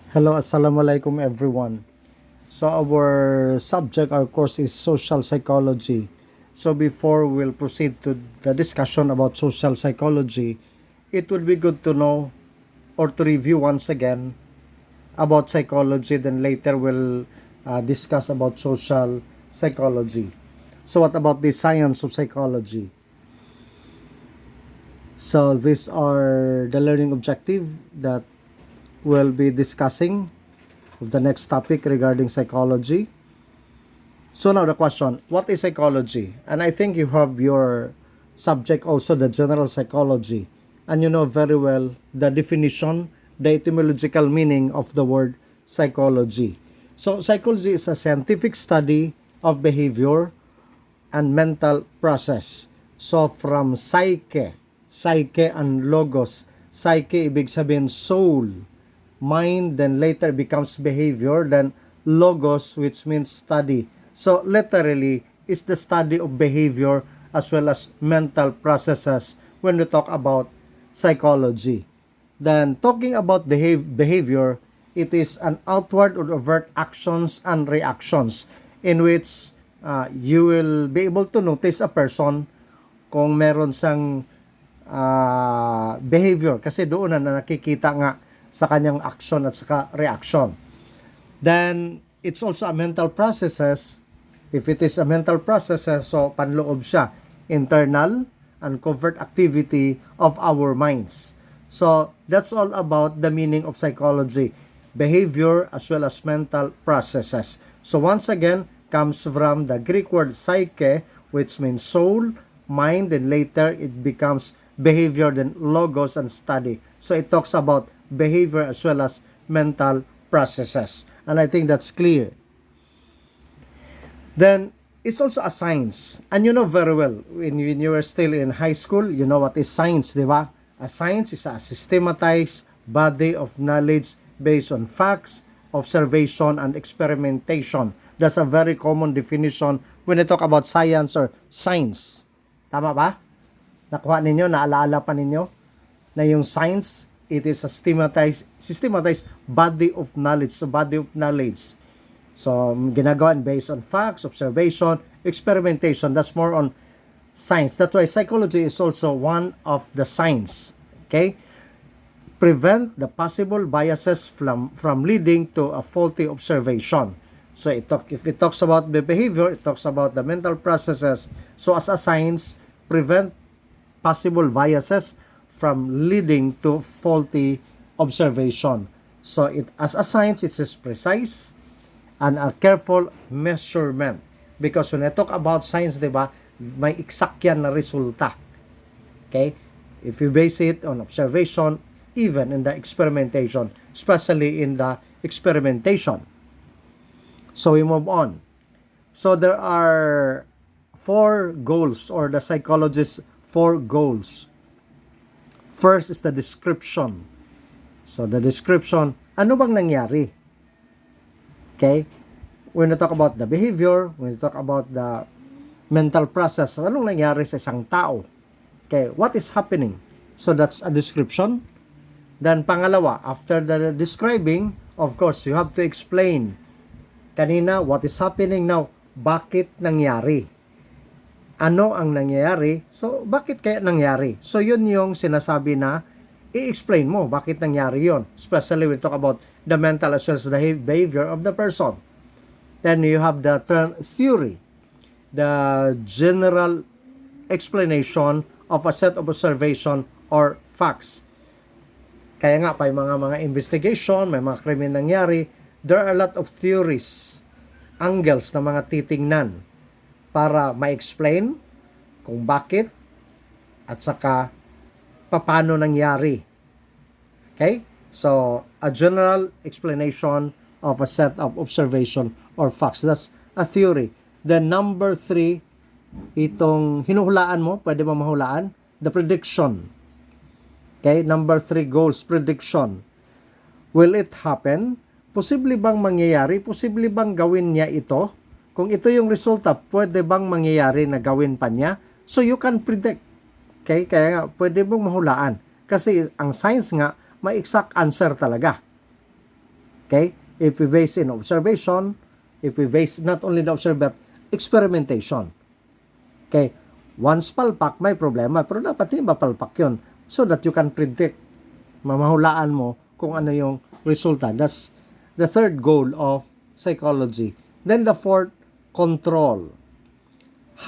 Hello, assalamualaikum everyone. So our subject, our course is social psychology. So before we'll proceed to the discussion about social psychology, it would be good to know or to review once again about psychology. Then later we'll discuss about social psychology. So what about the science of psychology? So these are the learning objective that we'll be discussing of the next topic regarding psychology. So now the question, what is psychology? And I think you have your subject also, the general psychology. And you know very well the definition, the etymological meaning of the word psychology. So psychology is a scientific study of behavior and mental process. So from psyche and logos. Psyche ibig sabihin soul, mind, then later becomes behavior, then logos, which means study. So literally is the study of behavior as well as mental processes when we talk about psychology. Then talking about behavior, it is an outward or overt actions and reactions in which you will be able to notice a person kung meron siyang behavior kasi doon na nakikita nga sa kanyang action at saka reaction. Then it's also a mental processes. If it is a mental processes, so panloob siya, internal and covert activity of our minds. So that's all about the meaning of psychology, behavior as well as mental processes. So once again, comes from the Greek word psyche, which means soul, mind, and later it becomes behavior, then logos and study. So it talks about behavior as well as mental processes. And I think that's clear. Then it's also a science. And you know very well, when you were still in high school, you know what is science, di ba? A science is a systematized body of knowledge based on facts, observation, and experimentation. That's a very common definition when I talk about science or science. Tama ba? Nakuha ninyo, naalaala pa ninyo na yung science, it is a systematized body of knowledge. So body of knowledge. So ginagawa based on facts, observation, experimentation. That's more on science. That's why psychology is also one of the science. Okay? Prevent the possible biases from leading to a faulty observation. So if it talks about the behavior, it talks about the mental processes. So as a science, prevent possible biases from leading to faulty observation. So as a science, it is precise and a careful measurement. Because when I talk about science, diba, may exact yan na resulta. Okay? If you base it on observation, even in the experimentation, especially in the experimentation. So we move on. So there are 4 goals, or the psychologist's 4 goals. First is the description. So the description, ano bang nangyari? Okay? When we talk about the behavior, when we talk about the mental process, anong nangyari sa isang tao? Okay, what is happening? So that's a description. Then pangalawa, after the describing, of course, you have to explain. Kanina, what is happening now? Bakit nangyari? Ano ang nangyayari? So, bakit kaya nangyari? So, yun yung sinasabi na i-explain mo bakit nangyari yon. Especially when we talk about the mental as well as the behavior of the person. Then you have the term theory, the general explanation of a set of observation or facts. Kaya nga, may mga investigation, may mga krimen nangyari, there are a lot of theories, angles na mga titingnan para ma-explain kung bakit at saka paano nangyari. Okay? So, a general explanation of a set of observation or facts. That's a theory. Then number 3, itong hinuhulaan mo, pwede mo mahulaan, the prediction. Okay? Number 3 goals, prediction. Will it happen? Posible bang mangyayari? Posible bang gawin niya ito? Kung ito yung resulta, pwede bang mangyayari na gawin pa niya? So you can predict. Okay? Kaya nga, pwede mong mahulaan. Kasi ang science nga, may exact answer talaga. Okay? If we base in observation, if we base not only the observation, but experimentation. Okay? Once palpak, may problema. Pero dapat hindi mapalpak yun. So that you can predict, mamahulaan mo kung ano yung resulta. That's the third goal of psychology. Then the fourth, control.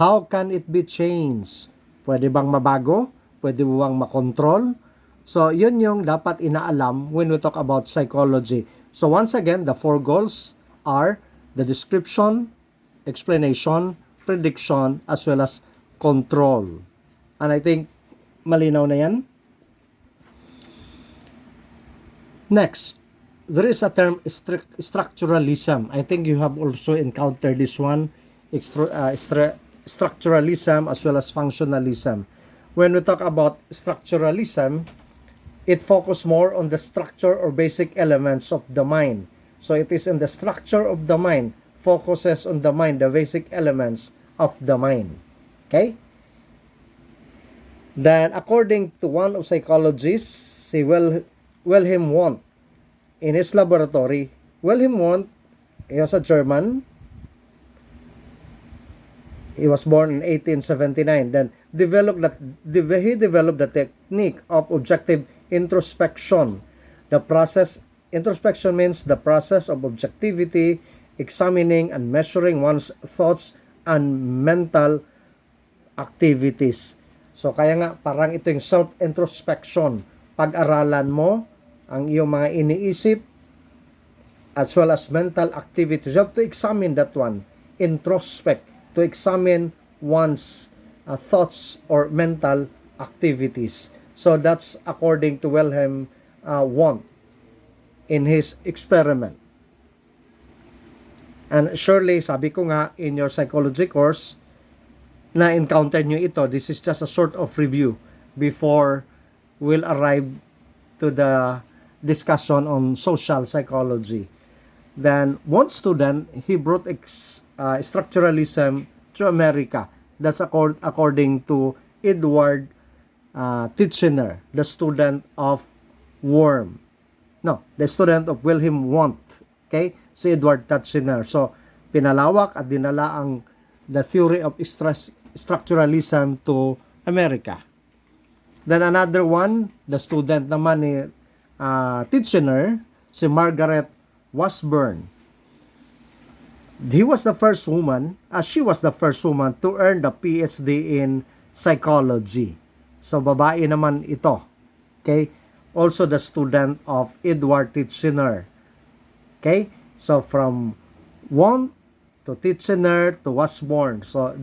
How can it be changed? Pwede bang mabago? Pwede bang makontrol? So, yun yung dapat inaalam when we talk about psychology. So, once again, the four goals are the description, explanation, prediction, as well as control. And I think malinaw na yan. Next, there is a term structuralism. I think you have also encountered this one, structuralism as well as functionalism. When we talk about structuralism, it focuses more on the structure or basic elements of the mind. So it is in the structure of the mind, focuses on the mind, the basic elements of the mind. Okay? Then, according to one of psychologists, si Wilhelm Wundt, in his laboratory, Wilhelm Wundt, he was a German. He was born in 1879. Then he developed the technique of objective introspection. Introspection means the process of objectivity, examining and measuring one's thoughts and mental activities. So kaya nga parang ito yung self-introspection. Pag-aralan mo ang iyong mga iniisip as well as mental activities. You have to examine that one. Introspect. To examine one's thoughts or mental activities. So that's according to Wilhelm Wundt in his experiment. And surely, sabi ko nga, in your psychology course, na-encounter nyo ito. This is just a sort of review before we'll arrive to the discussion on social psychology. Then, one student, he brought structuralism to America. That's according to Edward Titchener, the student of the student of Wilhelm Wundt. Okay? Si Edward Titchener. So, pinalawak at dinala ang the theory of structuralism to America. Then another one, the student naman ni Titchener, si Margaret Washburn. She was the first woman to earn the PhD in psychology. So, babae naman ito. Okay? Also the student of Edward Titchener. Okay? So, from Wundt to Titchener to Washburn. So,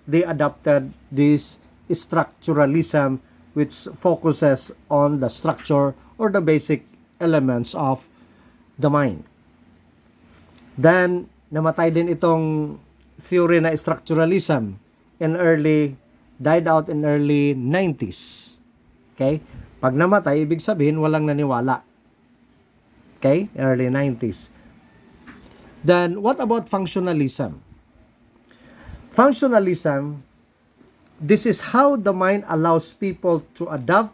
they adopted this structuralism which focuses on the structure or the basic elements of the mind. Then, namatay din itong theory na structuralism died out in early 90s. Okay? Pag namatay, ibig sabihin, walang naniwala. Okay? Early 90s. Then, what about functionalism? Functionalism, this is how the mind allows people to adapt,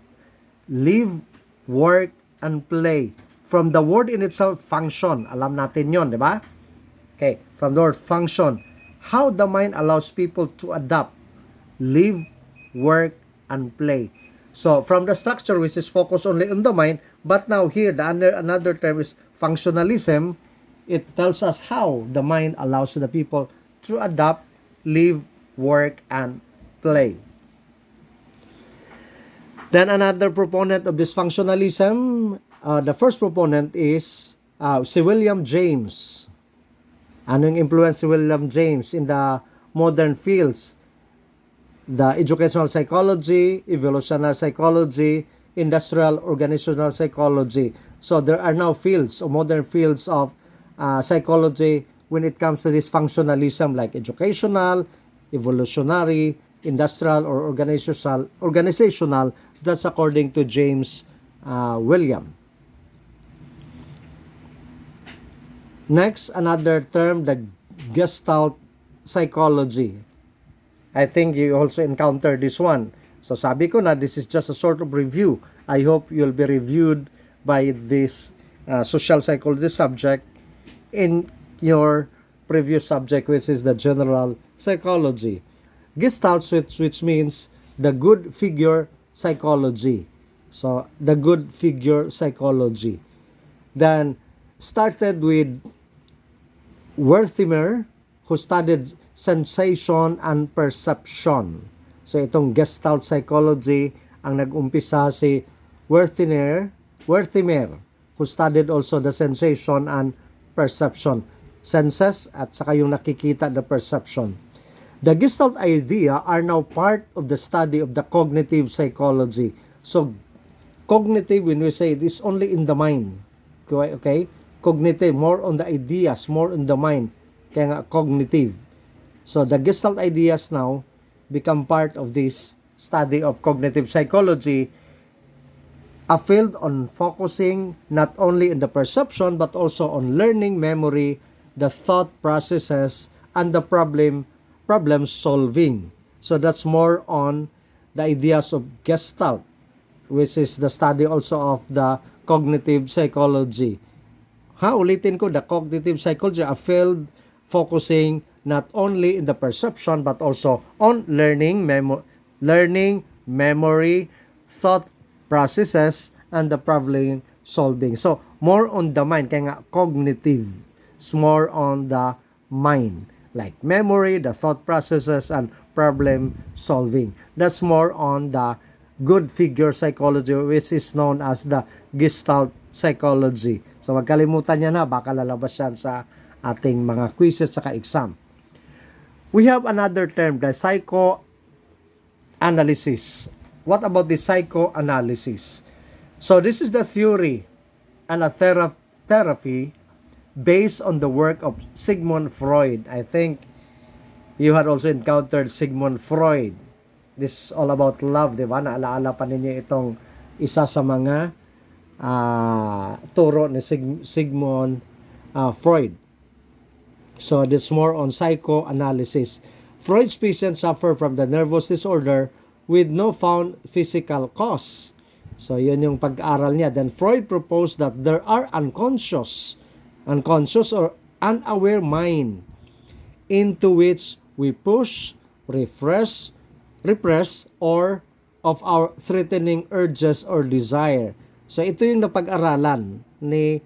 live, work, and play. From the word in itself, function. Alam natin yon, di ba? Okay, from the word function. How the mind allows people to adapt, live, work, and play. So, from the structure, which is focused only on the mind, but now here, another term is functionalism. It tells us how the mind allows the people to adapt, live, work, and play. Then another proponent of this functionalism, the first proponent is si William James. Anong influence si William James in the modern fields? The educational psychology, evolutionary psychology, industrial organizational psychology. So there are now modern fields of psychology when it comes to this functionalism like educational, evolutionary, industrial, or organizational. That's according to James William. Next, another term, the Gestalt Psychology. I think you also encountered this one. So sabi ko na, this is just a sort of review. I hope you'll be reviewed by this social psychology subject in your previous subject, which is the general psychology. Gestalt, which means the good figure psychology. So, the good figure psychology. Then, started with Wertheimer, who studied sensation and perception. So, itong Gestalt Psychology, ang nag-umpisa si Wertheimer, who studied also the sensation and perception. Senses at saka yung nakikita, the perception. The Gestalt idea are now part of the study of the cognitive psychology. So, cognitive, when we say it, is only in the mind. Okay? Cognitive, more on the ideas, more on the mind. Kaya nga, cognitive. So, the Gestalt ideas now become part of this study of cognitive psychology, a field on focusing not only in the perception but also on learning, memory, the thought processes, and the problem solving. So that's more on the ideas of Gestalt, which is the study also of the cognitive psychology. Ulitin ko, the cognitive psychology, a field focusing not only in the perception but also on learning, memory, thought processes, and the problem solving. So, more on the mind, kaya nga cognitive. It's more on the mind. Like memory, the thought processes, and problem solving. That's more on the good figure psychology, which is known as the Gestalt Psychology. So, wag kalimutan niya na, baka lalabas yan sa ating mga quizzes saka exam. We have another term, the psychoanalysis. What about the psychoanalysis? So, this is the theory and a therapy based on the work of Sigmund Freud. I think you had also encountered Sigmund Freud. This is all about love, di ba? Naalaala pa ninyo itong isa sa mga turo ni Sigmund Freud. So, this is more on psychoanalysis. Freud's patients suffer from the nervous disorder with no found physical cause. So, yun yung pag-aaral niya. Then, Freud proposed that there are unconscious or unaware mind into which we push, repress, or of our threatening urges or desire. So, ito yung napag-aralan ni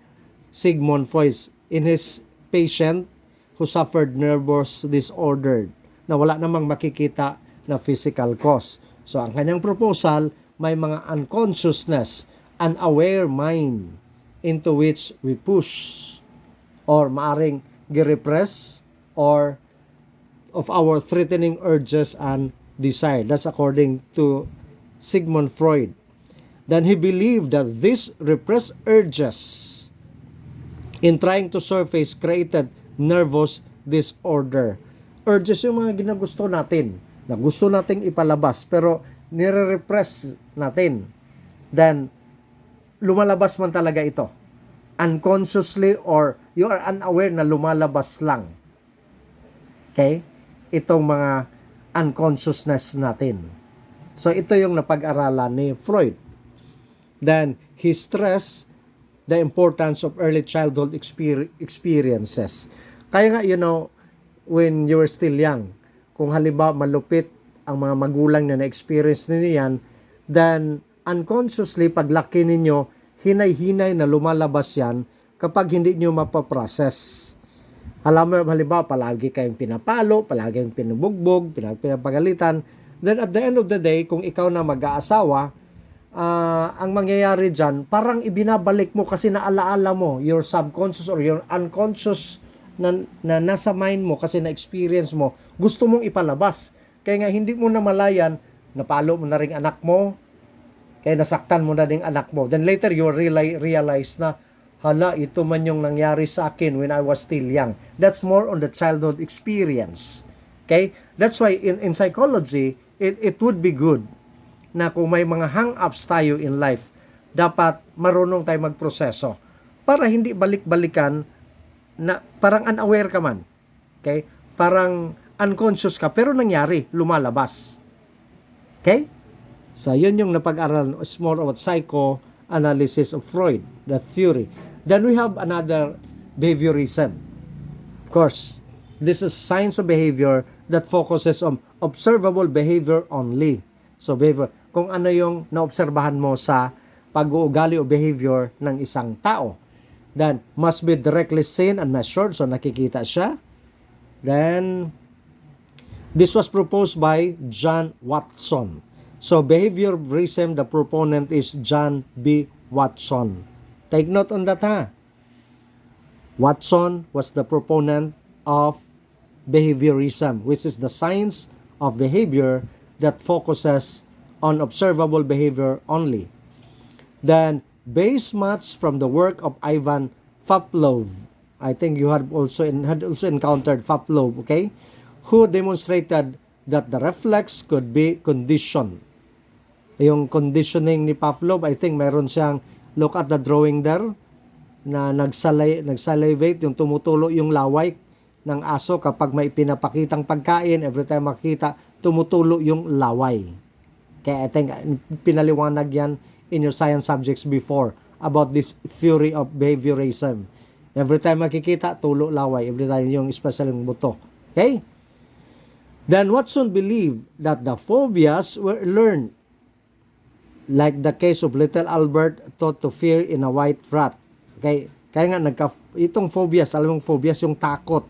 Sigmund Freud in his patient who suffered nervous disorder na wala namang makikita na physical cause. So, ang kanyang proposal, may mga unconsciousness, unaware mind into which we push or maaring gi-repress or of our threatening urges and desire. That's according to Sigmund Freud. Then he believed that these repressed urges in trying to surface created nervous disorder. Urges yung mga ginagusto natin, na gusto nating ipalabas, pero nire-repress natin. Then, lumalabas man talaga ito. Unconsciously or you are unaware na lumalabas lang. Okay? Itong mga unconsciousness natin. So, ito yung napag-aralan ni Freud. Then, he stressed the importance of early childhood experiences. Kaya nga, when you were still young, kung halimbawa malupit ang mga magulang na na-experience ninyo yan, then unconsciously, paglaki ninyo, hinay-hinay na lumalabas yan kapag hindi nyo mapaprocess. Alam mo, halimbawa, palagi kayong pinapalo, palagi kayong pinubugbog, pinapagalitan. Then at the end of the day, kung ikaw na mag-aasawa, ang mangyayari dyan, parang ibinabalik mo kasi naalaala mo, your subconscious or your unconscious na nasa mind mo kasi na-experience mo, gusto mong ipalabas. Kaya nga hindi mo na malayan, napalo mo na rin anak mo, kaya nasaktan mo na rin anak mo. Then later you realize na, hala, ito man yung nangyari sa akin when I was still young. That's more on the childhood experience. Okay? That's why in psychology, it would be good na kung may mga hang-ups tayo in life, dapat marunong tayo magproseso para hindi balik-balikan na parang unaware ka man. Okay? Parang unconscious ka, pero nangyari, lumalabas. Okay? So, yun yung napag-aral, is more about psychoanalysis of Freud, the theory. Then we have another behaviorism. Of course, this is science of behavior that focuses on observable behavior only. So behavior, kung ano yung naobserbahan mo sa pag-uugali o behavior ng isang tao. Then, must be directly seen and measured. So nakikita siya. Then, this was proposed by John Watson. So behaviorism, the proponent is John B. Watson. Take note on that, ha. Watson was the proponent of behaviorism, which is the science of behavior that focuses on observable behavior only. Then, based much from the work of Ivan Pavlov. I think you had also encountered Pavlov, okay? Who demonstrated that the reflex could be conditioned. Yung conditioning ni Pavlov, I think meron siyang, look at the drawing there, na nagsalivate, yung tumutulo yung laway ng aso kapag may pinapakitang pagkain, every time makita, tumutulo yung laway. Kaya I think pinaliwanag yan in your science subjects before about this theory of behaviorism. Every time makikita, tulo laway. Every time yung special yung buto. Okay? Then Watson believed that the phobias were learned, like the case of little Albert taught to fear in a white rat. Okay? Kaya nga itong phobias, alam mong phobias yung takot.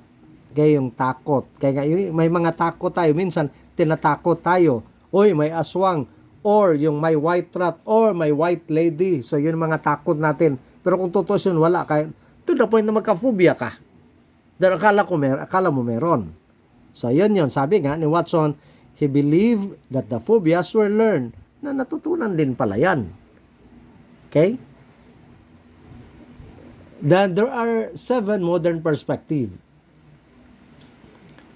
Okay, yung takot. Kaya nga may mga takot tayo, minsan tinatakot tayo. Oy, may aswang, or yung may white rat, or may white lady. So yun mga takot natin. Pero kung totoo yun, wala. Kaya to the point na magka-phobia ka. Dahil akala mo meron. So yun, sabi nga ni Watson, he believed that the phobias were learned, na natutunan din pala yan. Okay? Then there are 7 modern perspectives.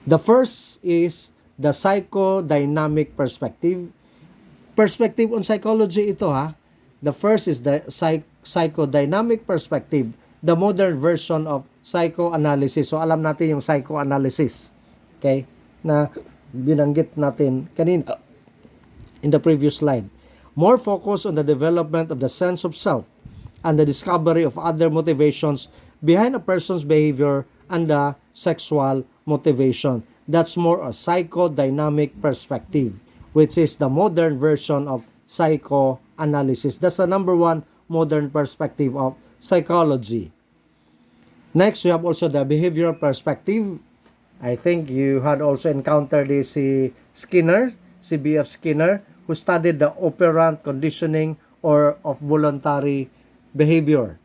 The first is the psychodynamic perspective. Perspective on psychology ito, ha. The first is the psychodynamic perspective, the modern version of psychoanalysis. So alam natin yung psychoanalysis. Okay? Na binanggit natin kanina in the previous slide. More focus on the development of the sense of self and the discovery of other motivations behind a person's behavior and the sexual motivation. That's more a psychodynamic perspective, which is the modern version of psychoanalysis. That's the number 1 modern perspective of psychology. Next, we have also the behavioral perspective. I think you had also encountered this si Skinner, si B.F. Skinner, who studied the operant conditioning or of voluntary behavior.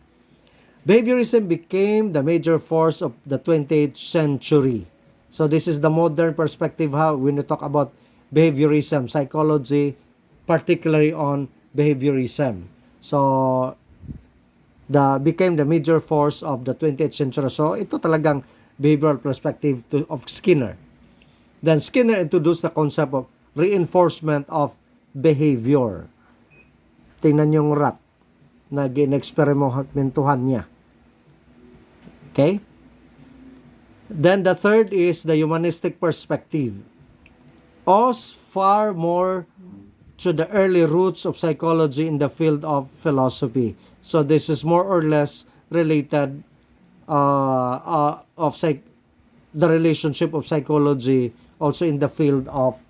Behaviorism became the major force of the 20th century. So this is the modern perspective how when we talk about behaviorism, psychology, particularly on behaviorism. So became the major force of the 20th century. So ito talagang behavioral perspective of Skinner. Then Skinner introduced the concept of reinforcement of behavior. Tingnan yung rat na ginexperimentuhan niya. Okay? Then the third is the humanistic perspective. Owes far more to the early roots of psychology in the field of philosophy. So this is more or less related of the relationship of psychology also in the field of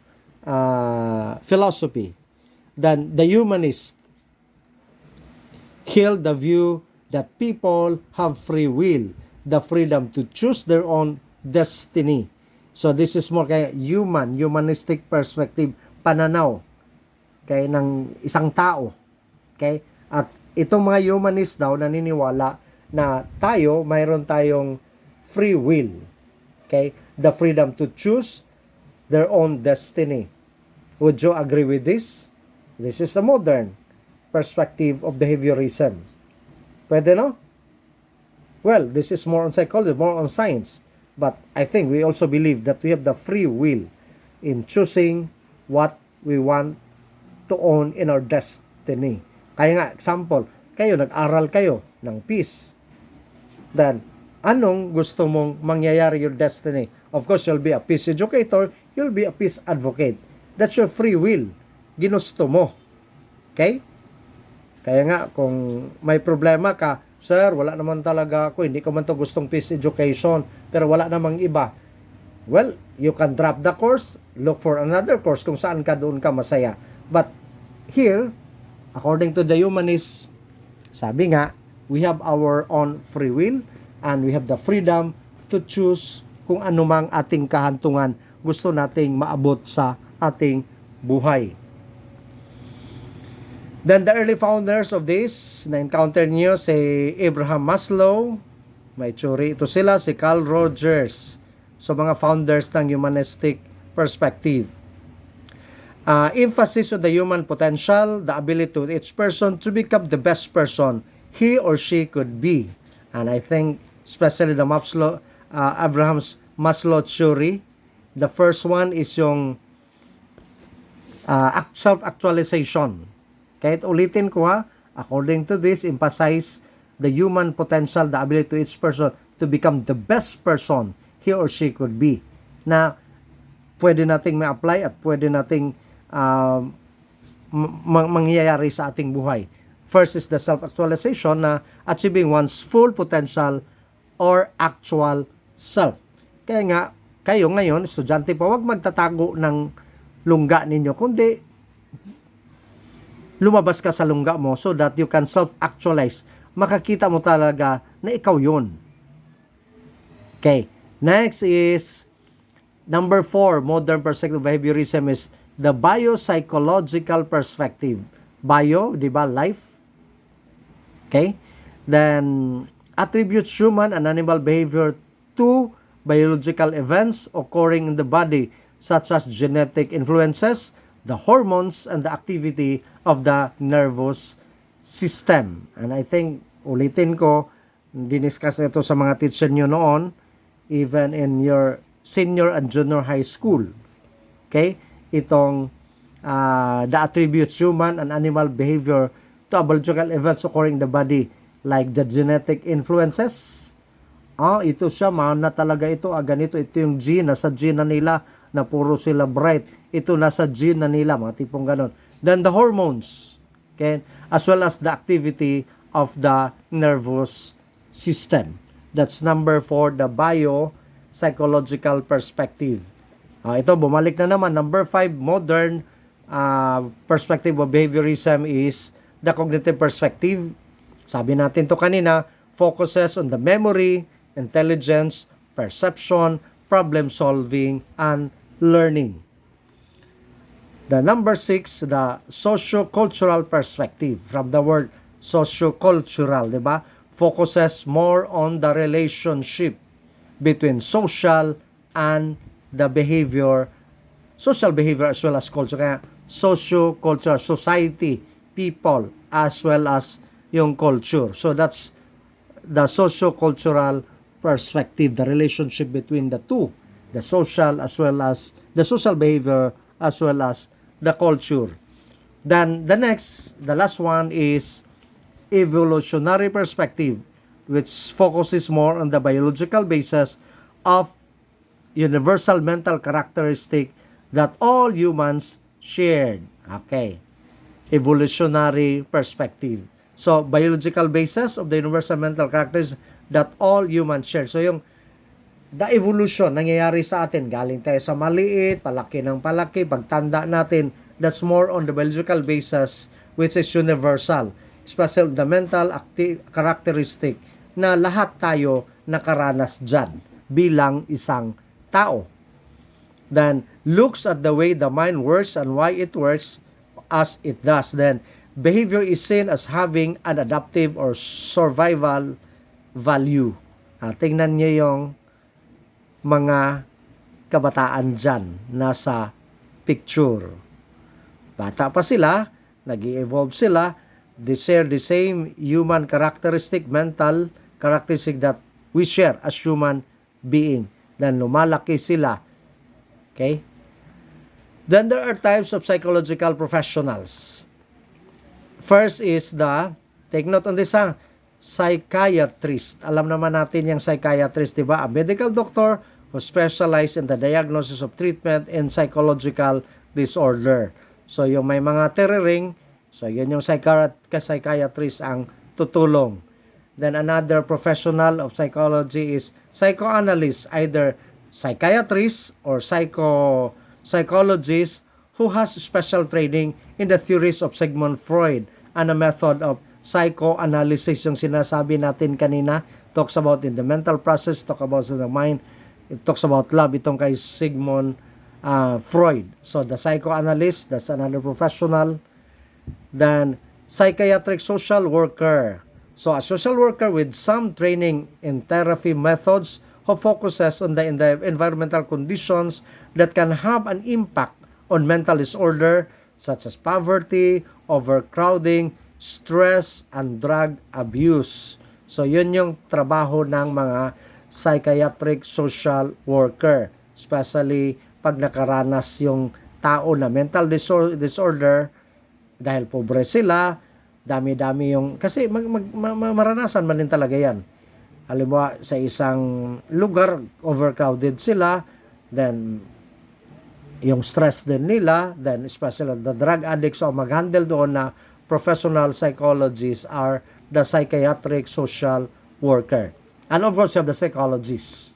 philosophy. Then the humanist held the view that people have free will, the freedom to choose their own destiny. So this is more kaya humanistic perspective, pananaw kay ng isang tao. Okay? At itong mga humanist daw naniniwala na mayroon tayong free will. Okay? The freedom to choose their own destiny. Would you agree with this? This is a modern perspective of behaviorism. Pwede, no? Well, this is more on psychology, more on science. But I think we also believe that we have the free will in choosing what we want to own in our destiny. Kaya nga, example, nag-aral kayo ng peace. Then, anong gusto mong mangyayari your destiny? Of course, you'll be a peace educator, you'll be a peace advocate. That's your free will. Ginusto mo. Okay? Kaya nga, kung may problema ka, Sir, wala naman talaga ako, hindi ko man to gustong peace education, pero wala namang iba. Well, you can drop the course, look for another course kung saan ka doon ka masaya. But here, according to the humanists, sabi nga, we have our own free will and we have the freedom to choose kung anumang ating kahantungan gusto nating maabot sa ating buhay. Then the early founders of this, na-encounter niyo si Abraham Maslow, may theory ito sila, si Carl Rogers. So mga founders ng Humanistic Perspective. Emphasis on the human potential, the ability of each person to become the best person he or she could be. And I think especially the Abraham's Maslow theory, the first one is yung self-actualization. Kahit ulitin ko according to this, emphasize the human potential, the ability of each person to become the best person he or she could be, na pwede nating ma-apply at pwede nating mangyayari sa ating buhay. First is the self-actualization, na achieving one's full potential or actual self. Kaya nga, kayo ngayon, estudyante pa, huwag magtatago ng lungga ninyo, kundi lumabas ka sa lungga mo so that you can self-actualize. Makakita mo talaga na ikaw yun. Okay. Next is number 4, modern perspective of behaviorism is the biopsychological perspective. Bio, di ba? Life. Okay? Then, attributes human and animal behavior to biological events occurring in the body, such as genetic influences, the hormones, and the activity of the nervous system. And I think, ulitin ko, diniscuss ito sa mga teacher nyo noon, even in your senior and junior high school. Okay? Itong the attributes human and animal behavior to biological events occurring in the body, like the genetic influences. Ito siya, na talaga ito, ganito, ito yung gene, nasa gene na nila, na puro sila bright. Ito nasa gene na nila, mga tipong ganon. Then the hormones, okay? As well as the activity of the nervous system. That's number 4, the biopsychological perspective. Ito, bumalik na naman. Number 5, modern perspective of behaviorism is the cognitive perspective. Sabi natin to kanina, focuses on the memory, intelligence, perception, problem solving, and learning. The number 6, the sociocultural perspective. From the word sociocultural, di ba? Focuses more on the relationship between social and the behavior, social behavior as well as culture. Kaya sociocultural, society, people, as well as yung culture. So that's the sociocultural perspective, the relationship between the two, the social as well as the social behavior as well as the culture. Then the last one is evolutionary perspective, which focuses more on the biological basis of universal mental characteristic that all humans shared. Okay. Evolutionary perspective. So, biological basis of the universal mental characteristics that all humans share. So, yung the evolution nangyayari sa atin, galing tayo sa maliit, palaki ng palaki, pagtanda natin, that's more on the biological basis which is universal. Especially the mental characteristic na lahat tayo nakaranas dyan bilang isang tao. Then, looks at the way the mind works and why it works as it does. Then, behavior is seen as having an adaptive or survival value. Tingnan niyo yung mga kabataan dyan nasa picture. Bata pa sila, nag-i-evolve sila, they share the same human characteristic, mental characteristic that we share as human being. Then lumalaki sila. Okay? Then there are types of psychological professionals. First is take note on this, psychiatrist. Alam naman natin yung psychiatrist, di ba? A medical doctor who specializes in the diagnosis of treatment and psychological disorder. So, yung may mga terroring, so yun yung psychiatrist ang tutulong. Then another professional of psychology is psychoanalyst, either psychiatrist or psychologist who has special training in the theories of Sigmund Freud and a method of psychoanalysis. Yung sinasabi natin kanina, talks about in the mental process, talk about in the mind, it talks about love, itong kay Sigmund Freud. So the psychoanalyst, that's another professional. Then psychiatric social worker. So a social worker with some training in therapy methods who focuses on the environmental conditions that can have an impact on mental disorder such as poverty, overcrowding, stress, and drug abuse. So yun yung trabaho ng mga psychiatric social worker, especially pag nakaranas yung tao na mental disorder dahil pobre sila, dami-dami yung, kasi maranasan man din talaga yan. Halimbawa, sa isang lugar, overcrowded sila, then yung stress din nila, then especially the drug addicts, so mag-handle doon na professional psychologists are the psychiatric social worker. And of course, you have the psychologist,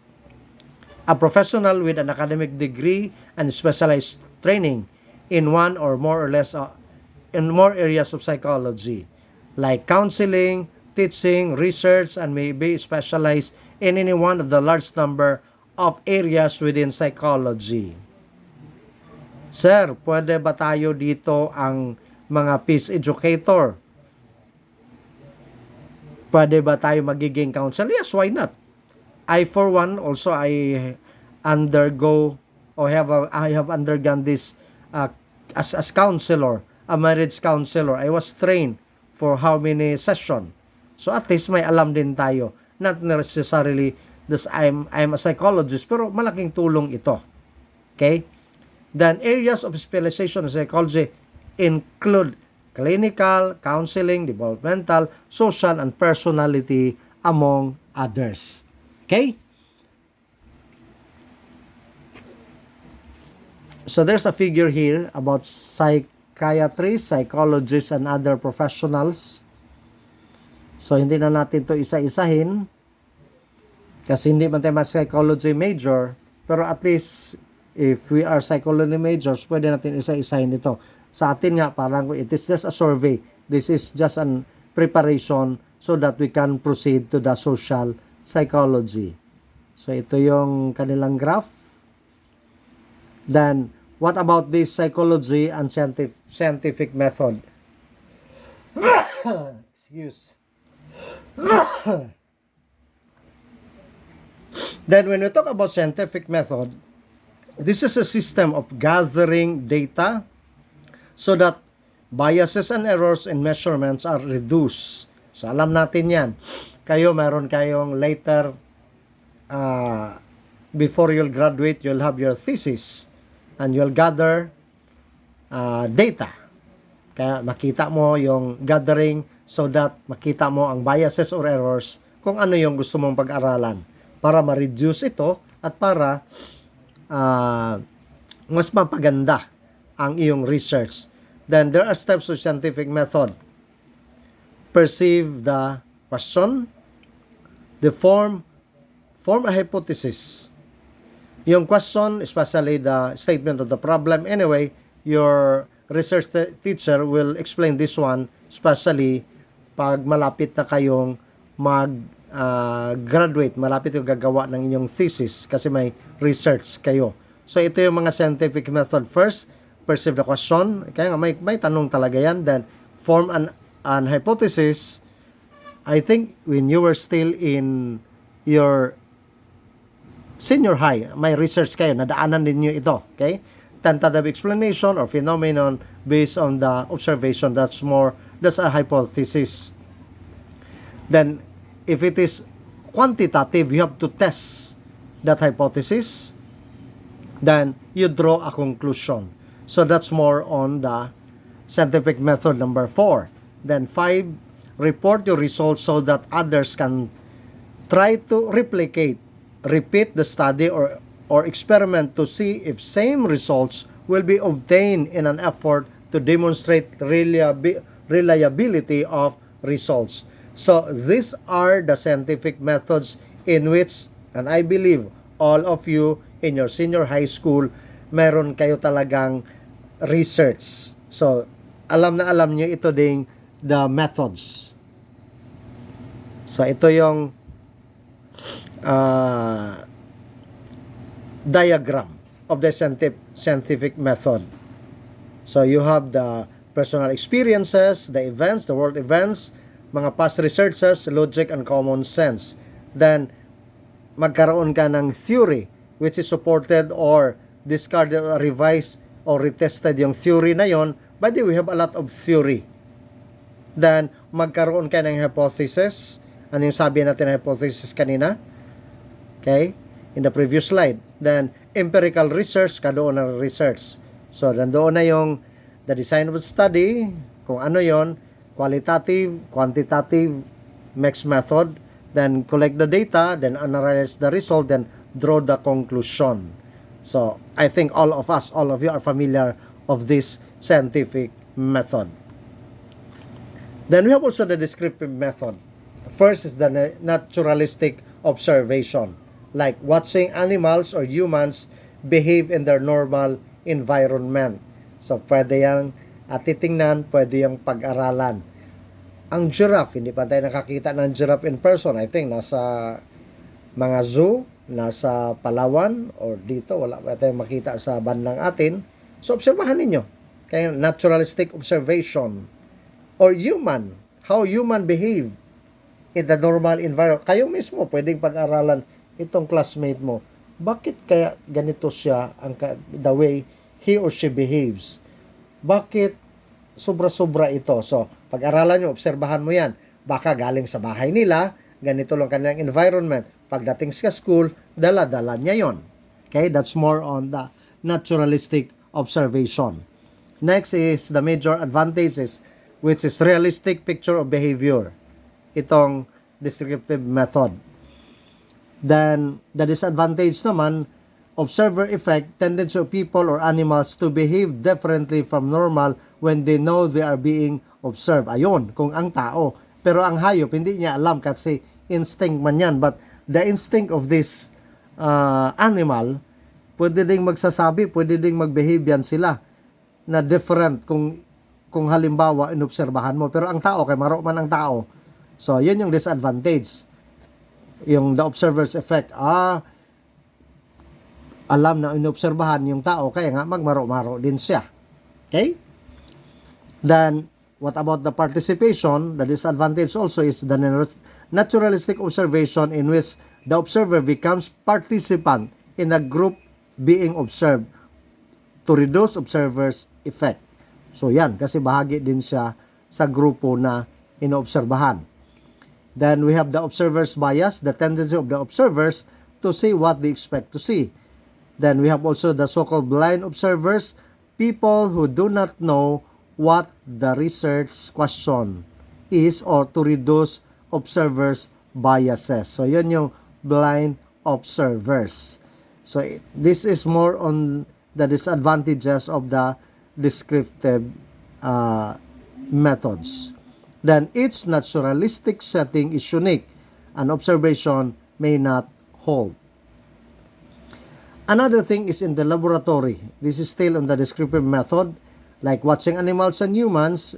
a professional with an academic degree and specialized training in one or more in more areas of psychology, like counseling, teaching, research, and may be specialized in any one of the large number of areas within psychology. Sir, pwede ba tayo dito ang mga peace educator? Pwede ba tayo magiging counselor? Yes, why not? I for one also I have undergone this as counselor, a marriage counselor. I was trained for how many session. So at least may alam din tayo. Not necessarily this I'm a psychologist, pero malaking tulong ito. Okay? Then areas of specialization in psychology include clinical, counseling, developmental, social, and personality, among others. Okay? So there's a figure here about psychiatrists, psychologists, and other professionals. So hindi na natin to isa-isahin kasi hindi man tayo psychology major, pero at least if we are psychology majors, pwede natin isa-isahin ito. Sa atin nga, parang it is just a survey. This is just an preparation so that we can proceed to the social psychology. So ito yung kanilang graph. Then, what about this psychology and scientific method? Excuse. Then, when we talk about scientific method, this is a system of gathering data so that biases and errors in measurements are reduced. So, alam natin yan. Meron kayong later, before you'll graduate, you'll have your thesis and you'll gather data. Kaya makita mo yung gathering so that makita mo ang biases or errors kung ano yung gusto mong pag-aralan para ma-reduce ito at para mas mapaganda ang iyong research. Then there are steps of scientific method. Perceive the question, the form a hypothesis. Yung question, especially the statement of the problem. Anyway, your research teacher will explain this one, especially pag malapit na kayong graduate, malapit yung gagawa ng inyong thesis kasi may research kayo. So ito yung mga scientific method. First, perceive the question. Kaya nga may tanong talaga yan. Then form an hypothesis. I think when you were still in your senior high, may research kayo, nadaanan din nyo ito. Okay? Tentative explanation or phenomenon based on the observation. That's a hypothesis. Then if it is quantitative, you have to test that hypothesis. Then you draw a conclusion. So that's more on the scientific method number 4. Then 5, report your results so that others can try to repeat the study or experiment to see if same results will be obtained in an effort to demonstrate reliability of results. So these are the scientific methods in which, and I believe all of you in your senior high school, meron kayo talagang research. So alam na alam nyo ito ding the methods. So ito yung diagram of the scientific method. So you have the personal experiences, the events, the world events, mga past researches, logic, and common sense. Then, magkaroon ka ng theory which is supported or discarded or revised or retested yung theory na yon. By the way, we have a lot of theory. Then, magkaroon ka ng hypothesis. Ano yung sabi natin na hypothesis kanina? Okay? In the previous slide. Then, empirical research, kadoon na research. So, nandoon na yung the design of the study, kung ano yon, qualitative, quantitative, mixed method, then collect the data, then analyze the result, then draw the conclusion. So, I think all of us, all of you are familiar of this scientific method. Then we have also the descriptive method. First is the naturalistic observation, like watching animals or humans behave in their normal environment. So, pwede yung titingnan, pwede yung pag-aralan. Ang giraffe, hindi pa tayo nakakita ng giraffe in person. I think nasa mga zoo, nasa Palawan, or dito, wala pa tayo makita sa bandang atin. So, obserbahan ninyo. Kaya naturalistic observation. Or human, how human behave in the normal environment. Kayo mismo, pwedeng pag-aralan itong classmate mo. Bakit kaya ganito siya the way he or she behaves? Bakit sobra-sobra ito? So, pag-aralan nyo, obserbahan mo yan. Baka galing sa bahay nila, ganito lang kanilang environment. Pagdating sa school, dala-dala niya yon. Okay, that's more on the naturalistic observation. Next is the major advantages, which is realistic picture of behavior. Itong descriptive method. Then, the disadvantage naman, observer effect, tendency of people or animals to behave differently from normal when they know they are being observed. Ayun, kung ang tao. Pero ang hayop, hindi niya alam kasi instinct man yan. But the instinct of this animal, pwede ding magsasabi, pwede ding mag-behave yan sila na different kung halimbawa inobserbahan mo. Pero ang tao, kay maro man ang tao. So, yun yung disadvantage. Yung the observer's effect. Alam na inobserbahan yung tao, kaya nga magmaro-maro din siya. Okay? Then, what about the participation? The disadvantage also is the naturalistic observation in which the observer becomes participant in a group being observed to reduce observer's effect. So, yan. Kasi bahagi din siya sa grupo na inoobserbahan. Then, we have the observer's bias, the tendency of the observers to see what they expect to see. Then, we have also the so-called blind observers, people who do not know what the research question is or to reduce observers' biases. So, yun yung blind observers. So, this is more on the disadvantages of the descriptive methods. Then, each naturalistic setting is unique. An observation may not hold. Another thing is in the laboratory. This is still on the descriptive method, like watching animals and humans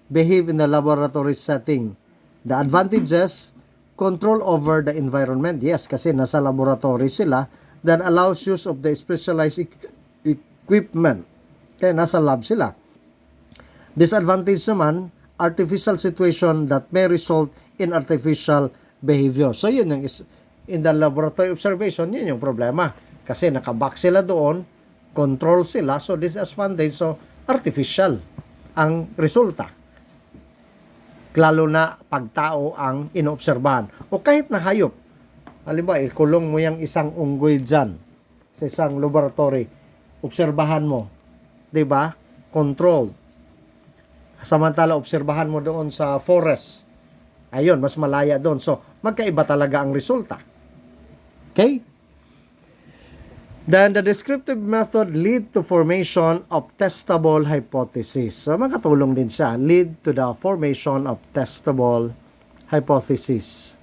behave in the laboratory setting. The advantages, control over the environment. Yes, kasi nasa laboratory sila. That allows use of the specialized equipment. Kaya nasa lab sila. Disadvantage naman, artificial situation that may result in artificial behavior. So yun yung in the laboratory observation, yun yung problema. Kasi nakabox sila doon, control sila, so disadvantage, so artificial ang resulta. Lalo na pag tao ang inoobserbahan. O kahit na hayop. Halimbawa, ikulong mo yung isang unggoy dyan sa isang laboratory. Obserbahan mo. Diba? Controlled. Samantala, obserbahan mo doon sa forest. Ayun, mas malaya doon. So, magkaiba talaga ang resulta. Okay? Then, the descriptive method lead to formation of testable hypothesis. So, makatulong din siya. Lead to the formation of testable hypothesis.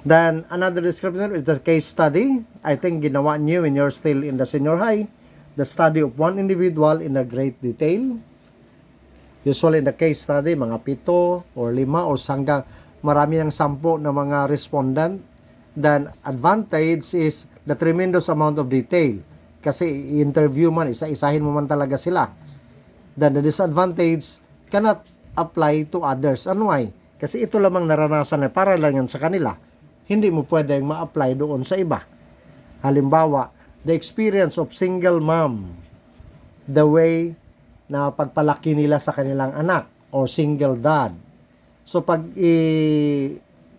Then, another description is the case study. I think ginawa nyo when you're still in the senior high. The study of one individual in a great detail. Usually in the case study, mga 7 or 5 or hanggang marami ng 10 na mga respondent. Then, advantage is the tremendous amount of detail. Kasi i-interview man, isa-isahin mo man talaga sila. Then, the disadvantage cannot apply to others. Ano why? Kasi ito lamang naranasan na para lang yan sa kanila. Hindi mo pwedeng ma-apply doon sa iba. Halimbawa, the experience of single mom, the way na pagpalaki nila sa kanilang anak, or single dad. So pag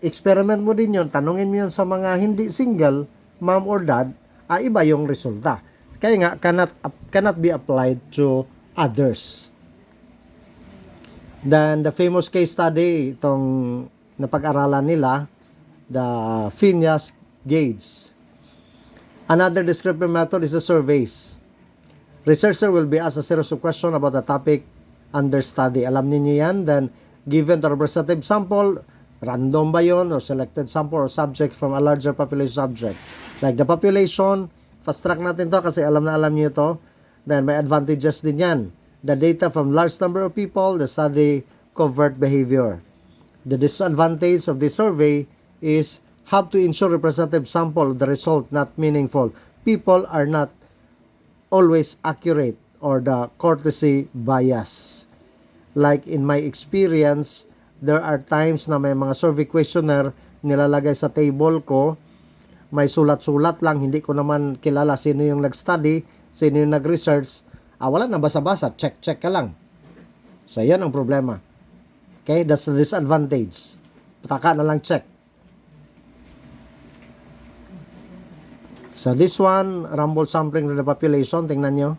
experiment mo din yun, tanungin mo yun sa mga hindi single mom or dad, iba yung resulta. Kaya nga, cannot be applied to others. Then the famous case study, itong napag-aralan nila, the Phineas Gage. Another descriptive method is the surveys. Researcher will be asked a series of questions about the topic under study. Alam niyo yan. Then, given the representative sample, random ba yun, or selected sample or subject from a larger population subject. Like the population, fast track natin to kasi alam na alam niyo to. Then, may advantages din yan. The data from large number of people, the study covert behavior. The disadvantage of this survey is have to ensure representative sample of the result not meaningful. People are not always accurate, or the courtesy bias. Like in my experience, there are times na may mga survey questionnaire nilalagay sa table ko, may sulat-sulat lang, hindi ko naman kilala sino yung nag-study, sino yung nag-research, wala na basa-basa, check ka lang. So yan ang problema. Okay, that's the disadvantage. Pataka na lang check. So this one, rumble sampling of the population, tingnan nyo.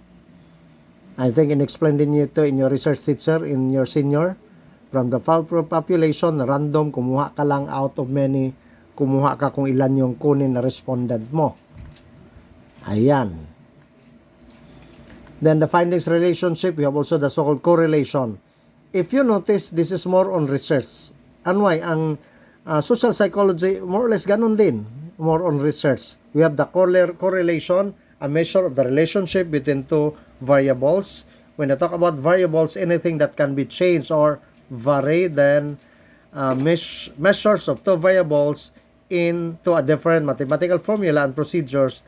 I think in-explain din nyo ito in your research teacher, in your senior. From the population, random, kumuha ka lang out of many, kumuha ka kung ilan yung kunin na respondent mo. Ayan. Then the findings relationship, we have also the so-called correlation. If you notice, this is more on research. Ano ay, ang social psychology, more or less ganun din. More on research. We have the correlation, a measure of the relationship between two variables. When I talk about variables, anything that can be changed or vary, then measures of two variables into a different mathematical formula and procedures.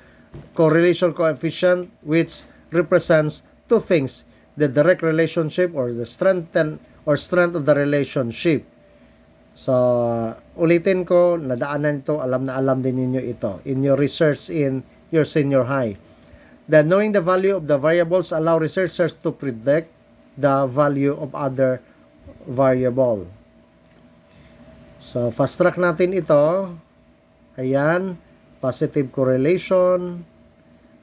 Correlation coefficient, which represents two things: the direct relationship or the strength of the relationship. So, ulitin ko, nadaanan ito, alam na alam din ninyo ito in your research in your senior high. Then, knowing the value of the variables allow researchers to predict the value of other variable. So, fast track natin ito. Ayan, positive correlation.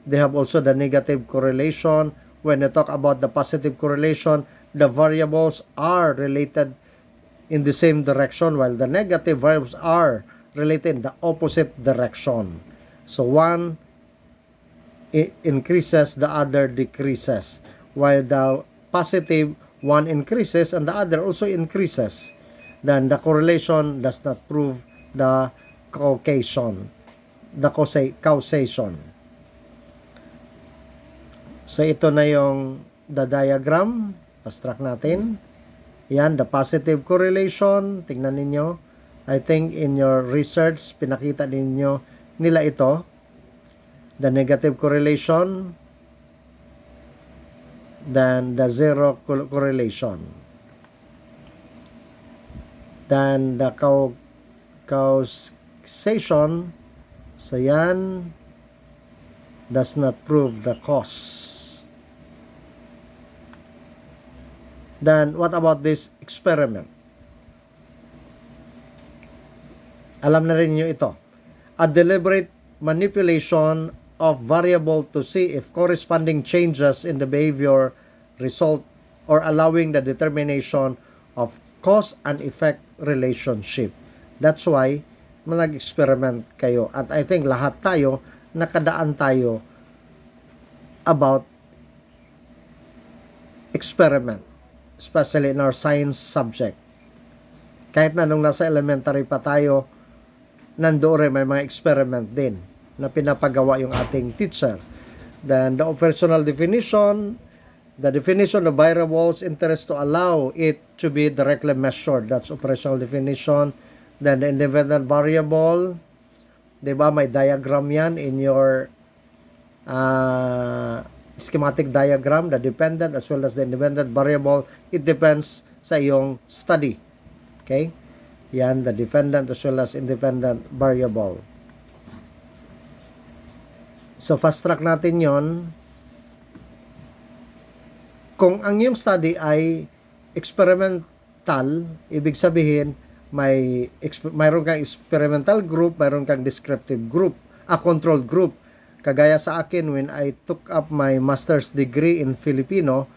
They have also the negative correlation. When they talk about the positive correlation, the variables are related in the same direction, while the negative variables are related in the opposite direction. So one increases, the other decreases. While the positive, one increases and the other also increases. Then the correlation does not prove the causation. So ito na yung the diagram. Fast track natin. Yan, the positive correlation, tingnan ninyo. I think in your research, pinakita ninyo nila ito. The negative correlation, then the zero correlation. Then the causation, so yan, does not prove the cause. Then, what about this experiment? Alam na rin niyo ito. A deliberate manipulation of variable to see if corresponding changes in the behavior result or allowing the determination of cause and effect relationship. That's why, mag-experiment kayo. At I think lahat tayo, nakadaan tayo about experiment, especially in our science subject. Kahit na nung nasa elementary pa tayo, nandoon may mga experiment din na pinapagawa yung ating teacher. Then the operational definition, the definition of variables interest to allow it to be directly measured. That's operational definition. Then the independent variable, diba may diagram yan in your schematic diagram, the dependent as well as the independent variable. It depends sa iyong study. Okay? Yan, the dependent as well as independent variable. So, fast track natin yon. Kung ang iyong study ay experimental, ibig sabihin, mayroon kang experimental group, mayroon kang descriptive group, controlled group. Kagaya sa akin, when I took up my master's degree in Filipino,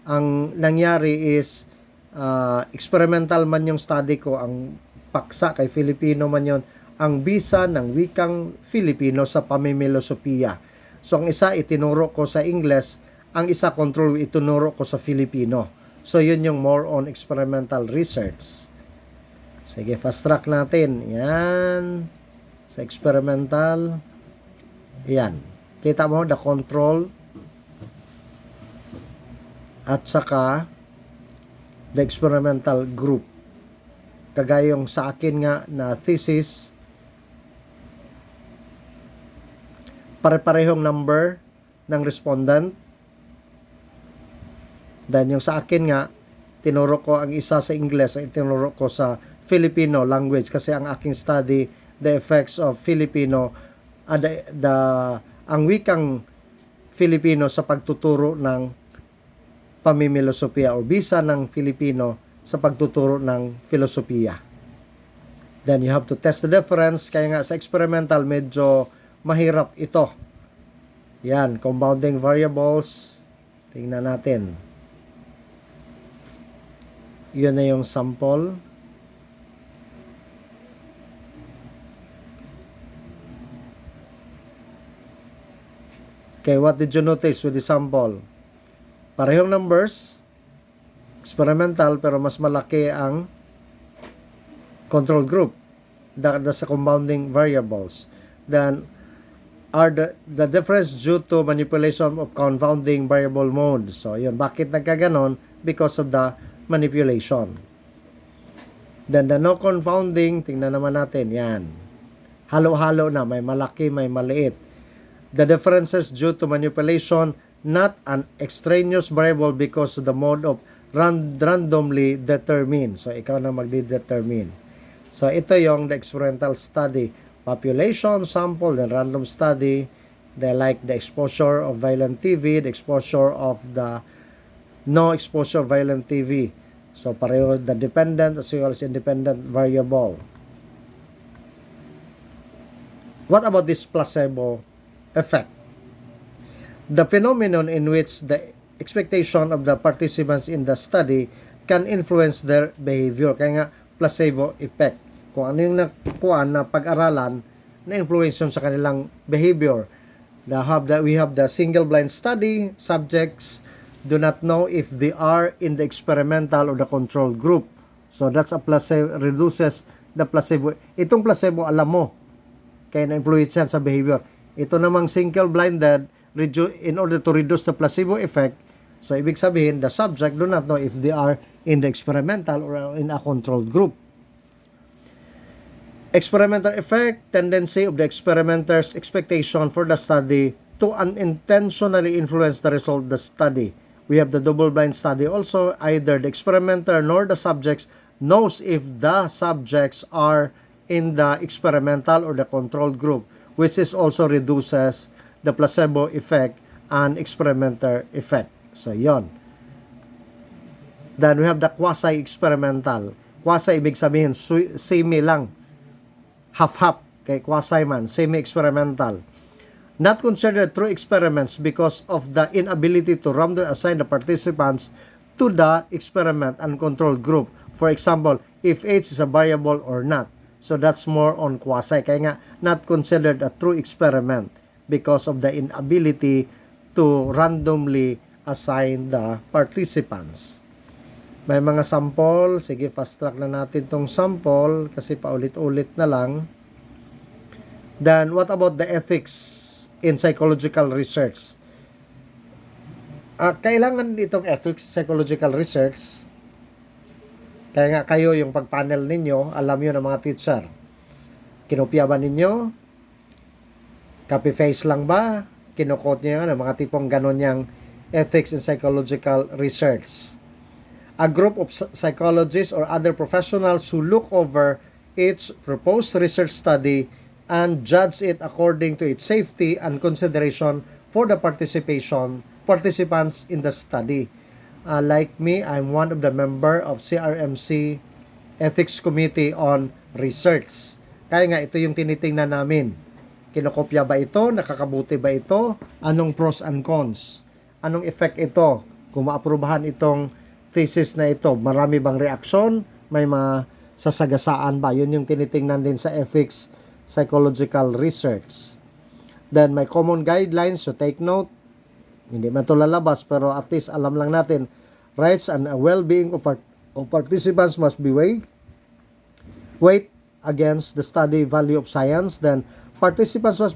ang nangyari is, experimental man yung study ko, ang paksa kay Filipino man yon, ang bisa ng wikang Filipino sa pamimilosopiya. So, ang isa itinuro ko sa English, ang isa control itinuro ko sa Filipino. So, yun yung more on experimental research. Sige, fast track natin. Yan. Sa experimental. Yan. Kita mo, the control. At saka, the experimental group. Kagaya yung sa akin nga na thesis, pare-parehong number ng respondent. Then yung sa akin nga, tinuro ko ang isa sa English, at tinuro ko sa Filipino language kasi ang aking study, the effects of Filipino, ang wikang Filipino sa pagtuturo ng pamimilosopiya o bisa ng Filipino sa pagtuturo ng filosofiya. Then you have to test the difference. Kaya nga sa experimental medyo mahirap ito. Yan, compounding variables. Tingnan natin. Yun na yung sample. Okay, what did you notice with the sample? Parehong numbers, experimental, pero mas malaki ang control group. That's the compounding variables. Then, are the difference due to manipulation of confounding variable mode. So, yun. Bakit nagkaganon? Because of the manipulation. Then, the no confounding, tingnan naman natin. Yan. Halo-halo na. May malaki, may maliit. The differences due to manipulation, not an extraneous variable because of the mode of randomly determined. So, ikaw na magde-determine. So, ito yung the experimental study. Population, sample, then random study. They like the exposure of violent TV, the exposure of the no exposure violent TV. So, pareho the dependent as well as independent variable. What about this placebo effect? The phenomenon in which the expectation of the participants in the study can influence their behavior. Kaya nga, placebo effect. Kung ano yung nakuhaan na pag-aralan na influence sa kanilang behavior. We have the single blind study. Subjects do not know if they are in the experimental or the control group. So that's a placebo, reduces the placebo. Itong placebo, alam mo, kaya na-influence yan sa behavior. Ito namang single blinded, in order to reduce the placebo effect, so ibig sabihin, the subject do not know if they are in the experimental or in a controlled group. Experimental effect, tendency of the experimenter's expectation for the study to unintentionally influence the result of the study. We have the double-blind study also. Either the experimenter nor the subjects knows if the subjects are in the experimental or the controlled group, which is also reduces the placebo effect and experimenter effect. So, yon. Then we have the quasi-experimental. Quasi, ibig sabihin, semi lang. Half-half. Kay quasi man, semi-experimental. Not considered true experiments because of the inability to randomly assign the participants to the experiment and controlled group. For example, if age is a variable or not. So that's more on quasi. Kaya nga, not considered a true experiment because of the inability to randomly assign the participants. May mga sample. Sige, fast track na natin tong sample kasi paulit-ulit na lang. Then, what about the ethics in psychological research? Kailangan itong ethics psychological research. Kaya nga kayo, yung pag-panel ninyo, alam nyo ng mga teacher. Kinopya ba ninyo? Copy-paste lang ba? Kinukot nyo yan, mga tipong ganon yung ethics in psychological research. A group of psychologists or other professionals who look over each proposed research study and judge it according to its safety and consideration for the participants in the study. Like me, I'm one of the member of CRMC Ethics Committee on Research. Kaya nga, ito yung tinitingnan namin. Kinokopya ba ito? Nakakabuti ba ito? Anong pros and cons? Anong effect ito? Kung maaprubahan itong thesis na ito, marami bang reaksyon? May masasagasaan ba? Yun yung tinitingnan din sa ethics psychological research. Then, may common guidelines, so take note. Hindi man ito lalabas, pero at least alam lang natin, rights and well-being of participants must be weighed against the study value of science. Then, participants must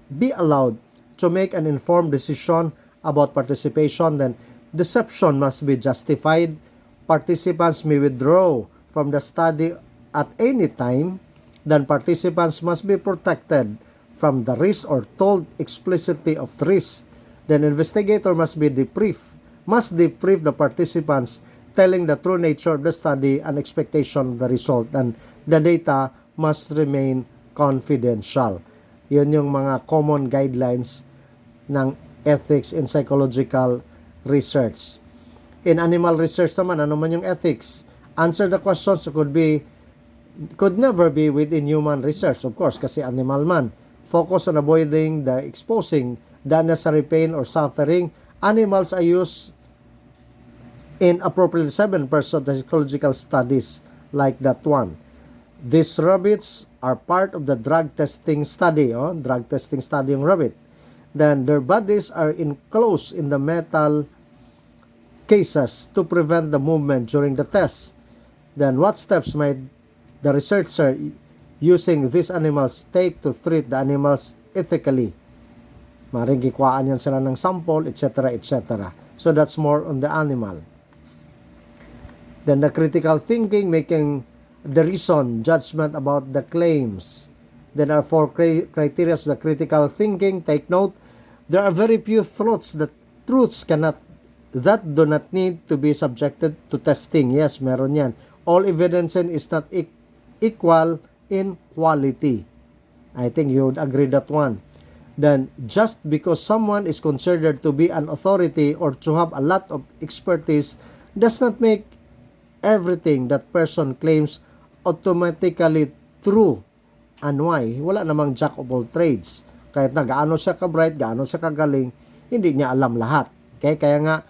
be allowed to make an informed decision about participation. Then, deception must be justified. Participants may withdraw from the study at any time. Then, participants must be protected from the risk or told explicitly of the risk. Then, investigator must debrief the participants, telling the true nature of the study and expectation of the result. And the data must remain confidential. Yun yung mga common guidelines ng ethics in psychological research. In animal research naman, ano man yung ethics? Answer the questions could never be within human research, of course, kasi animal man. Focus on avoiding the exposing the unnecessary pain or suffering. Animals are used in approximately 7% of the psychological studies like that one. These rabbits are part of the drug testing study, drug testing study yung rabbit. Then their bodies are enclosed in the metal cases to prevent the movement during the test. Then what steps might the researcher using these animals take to treat the animals ethically? Maring kikwaan yan sila ng sample, etc., etc. So that's more on the animal. Then the critical thinking, making the reason, judgment about the claims. Then are 4 criteria of the critical thinking. Take note, there are very few truths that do not need to be subjected to testing. Yes, meron yan. All evidence is not equal in quality. I think you would agree that one. Then, just because someone is considered to be an authority or to have a lot of expertise does not make everything that person claims automatically true. And why? Wala namang jack of all trades. Kahit na gaano siya ka-bright, gaano siya kagaling, hindi niya alam lahat. Okay? Kaya nga,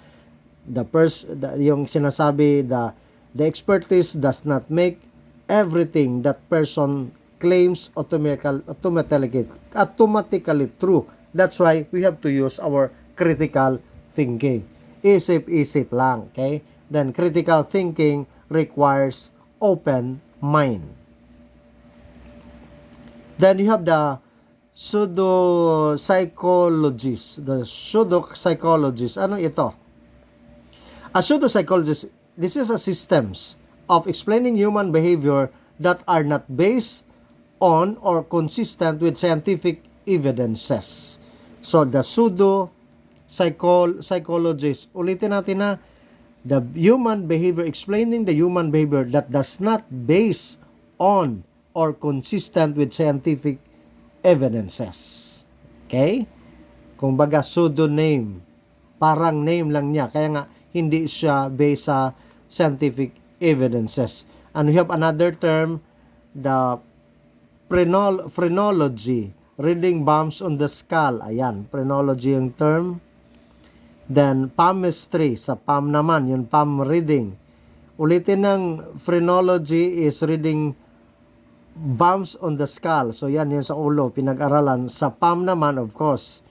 yung sinasabi, the expertise does not make everything that person claims automatically true. That's why we have to use our critical thinking. Isip-isip lang, okay? Then critical thinking requires open mind. Then you have the pseudo-psychologist. The pseudo-psychologist. Ano ito? A pseudo-psychologist, this is a systems of explaining human behavior that are not based on or consistent with scientific evidences. So, the pseudo-psychologist, ulitin natin na, the human behavior, explaining the human behavior that does not base on or consistent with scientific evidences. Okay? Kung baga, pseudo-name, parang name lang niya, kaya nga, hindi siya based sa scientific evidences. And we have another term, the phrenology, reading bumps on the skull. Ayan, phrenology yung term. Then, palmistry, sa palm naman, yung palm reading. Ulitin ng phrenology is reading bumps on the skull. So, yan sa ulo, pinag-aralan. Sa palm naman, of course,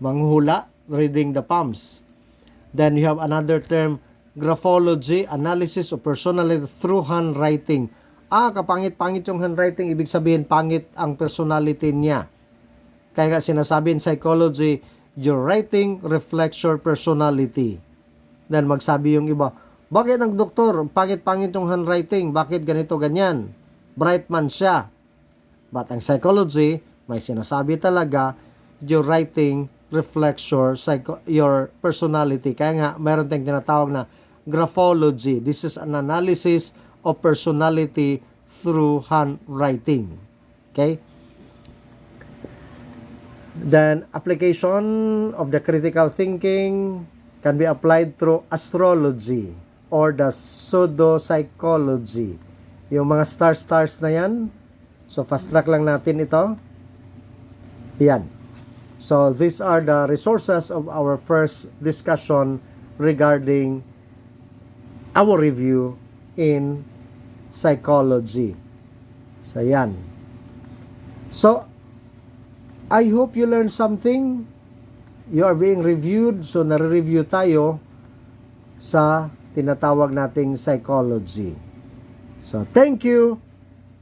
manghula, reading the palms. Then, you have another term, Graphology, analysis of personality through handwriting. Kapangit-pangit yung handwriting, ibig sabihin pangit ang personality niya. Kaya nga sinasabi in psychology, your writing reflects your personality. Then magsabi yung iba, bakit ang doktor, pangit-pangit yung handwriting, bakit ganito ganyan? Bright man siya. But ang psychology, may sinasabi talaga, your writing reflects your personality. Kaya nga, mayroon tayong tinatawag na graphology. This is an analysis of personality through handwriting. Okay? Then, application of the critical thinking can be applied through astrology or the sudo psychology. Yung mga stars na yan. So, fast track lang natin ito. Yan. So, these are the resources of our first discussion regarding our review in psychology. So, yan. So, I hope you learned something. You are being reviewed. So, nare-review tayo sa tinatawag nating psychology. So, thank you.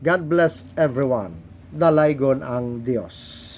God bless everyone. Dalaygon ang Diyos.